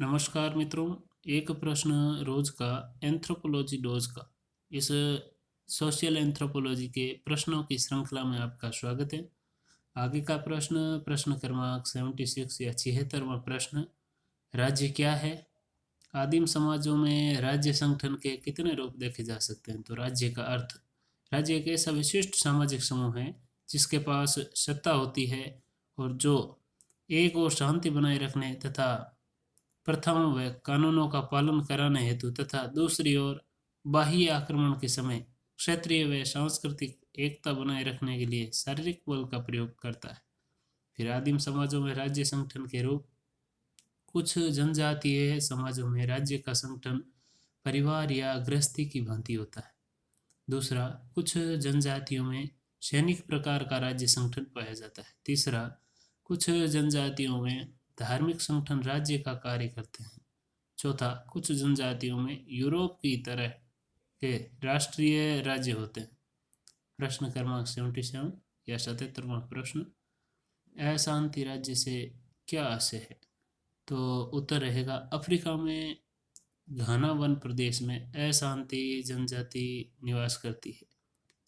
नमस्कार मित्रों। एक प्रश्न रोज का एंथ्रोपोलॉजी डोज का इस सोशल एंथ्रोपोलॉजी के प्रश्नों की श्रृंखला में आपका स्वागत है। आगे का प्रश्न क्रमांक 76 या 76वां प्रश्न। राज्य क्या है? आदिम समाजों में राज्य संगठन के कितने रूप देखे जा सकते हैं? तो राज्य का अर्थ, राज्य एक ऐसा विशिष्ट सामाजिक समूह है जिसके पास सत्ता होती है और जो एक और शांति बनाए रखने तथा प्रथाओं व कानूनों का पालन कराने हेतु तथा दूसरी ओर बाह्य आक्रमण के समय क्षेत्रीय व सांस्कृतिक एकता बनाए रखने के लिए शारीरिक बल का प्रयोग करता है। फिर आदिम समाजों में राज्य संगठन के रूप, कुछ जनजातीय समाजों में राज्य का संगठन परिवार या गृहस्थी की भांति होता है। दूसरा, कुछ जनजातियों में सैनिक प्रकार का राज्य संगठन पाया जाता है। तीसरा, कुछ जनजातियों में धार्मिक संगठन राज्य का कार्य करते हैं। चौथा, कुछ जनजातियों में यूरोप की तरह के राष्ट्रीय राज्य होते हैं। प्रश्न क्रमांक 77 या 77वां प्रश्न। अशांति राज्य से क्या आशय है? तो उत्तर रहेगा, अफ्रीका में घना वन प्रदेश में अशांति जनजाति निवास करती है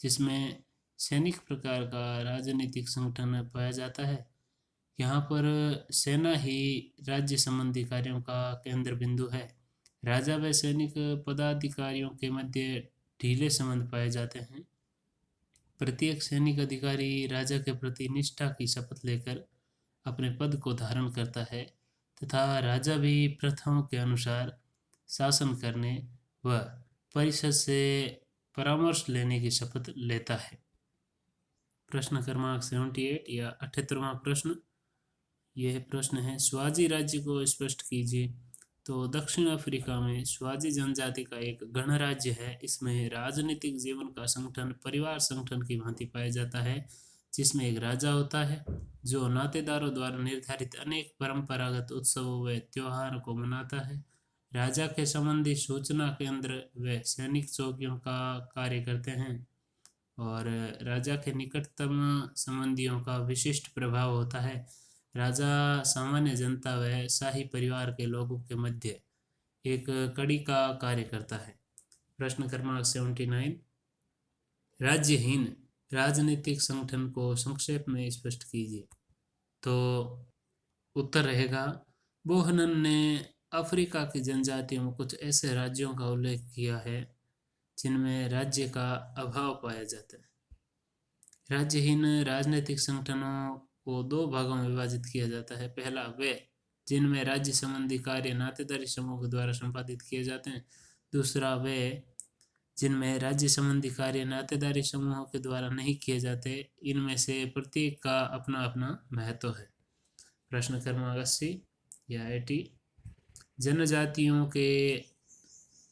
जिसमें सैनिक प्रकार का राजनीतिक संगठन पाया जाता है। यहाँ पर सेना ही राज्य संबंधी कार्यों का केंद्र बिंदु है। राजा व सैनिक पदाधिकारियों के मध्य ढीले संबंध पाए जाते हैं। प्रत्येक सैनिक अधिकारी राजा के प्रति निष्ठा की शपथ लेकर अपने पद को धारण करता है तथा राजा भी प्रथाओं के अनुसार शासन करने व परिषद से परामर्श लेने की शपथ लेता है। प्रश्न क्रमांक 78 या 78वां प्रश्न। यह प्रश्न है, स्वाजी राज्य को स्पष्ट कीजिए। तो दक्षिण अफ्रीका में स्वाजी जनजाति का एक गणराज्य है। इसमें राजनीतिक जीवन का संगठन परिवार संगठन की भांति पाया जाता है जिसमें एक राजा होता है जो नातेदारों द्वारा निर्धारित अनेक परंपरागत उत्सवों व त्योहारों को मनाता है। राजा के संबंधी सूचना केंद्र व सैनिक चौकियों का कार्य करते हैं और राजा के निकटतम संबंधियों का विशिष्ट प्रभाव होता है। राजा सामान्य जनता व शाही परिवार के लोगों के मध्य एक कड़ी का कार्य करता है। प्रश्न क्रमांक 79, राज्यहीन राजनीतिक संगठन को संक्षेप में स्पष्ट कीजिए। तो उत्तर रहेगा, बोहनन ने अफ्रीका की जनजातियों में कुछ ऐसे राज्यों का उल्लेख किया है जिनमें राज्य का अभाव पाया जाता है। राज्यहीन राजनीतिक संगठनों को दो भागों में विभाजित किया जाता है। पहला, वे जिनमें राज्य संबंधी कार्य नातेदारी समूह के द्वारा संपादित किए जाते हैं। दूसरा, वे जिनमें राज्य संबंधी कार्य नातेदारी समूहों के द्वारा नहीं किए जाते। इनमें से प्रत्येक का अपना अपना महत्व है। प्रश्न क्रमांक 80 या 80, जनजातियों के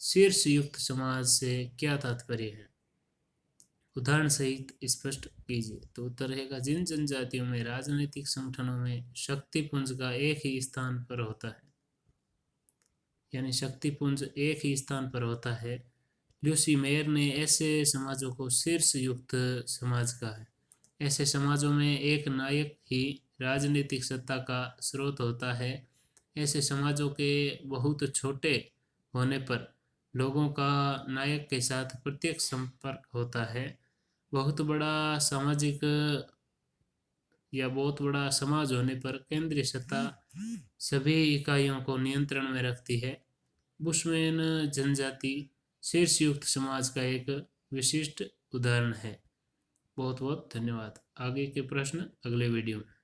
शीर्ष युक्त समाज से क्या तात्पर्य है? उदाहरण सहित स्पष्ट कीजिए। तो उत्तर रहेगा, जिन जनजातियों में राजनीतिक संगठनों में शक्तिपुंज का एक ही स्थान पर होता है, यानी शक्तिपुंज एक ही स्थान पर होता है। ल्यूसी मेयर ने ऐसे समाजों को शीर्ष युक्त समाज कहा है। ऐसे समाजों में एक नायक ही राजनीतिक सत्ता का स्रोत होता है। ऐसे समाजों के बहुत छोटे होने पर लोगों का नायक के साथ प्रत्यक्ष संपर्क होता है। बहुत बड़ा सामाजिक या बहुत बड़ा समाज होने पर केंद्रीय सत्ता सभी इकाइयों को नियंत्रण में रखती है। बुशमैन जनजाति शीर्षयुक्त समाज का एक विशिष्ट उदाहरण है। बहुत बहुत धन्यवाद। आगे के प्रश्न अगले वीडियो में।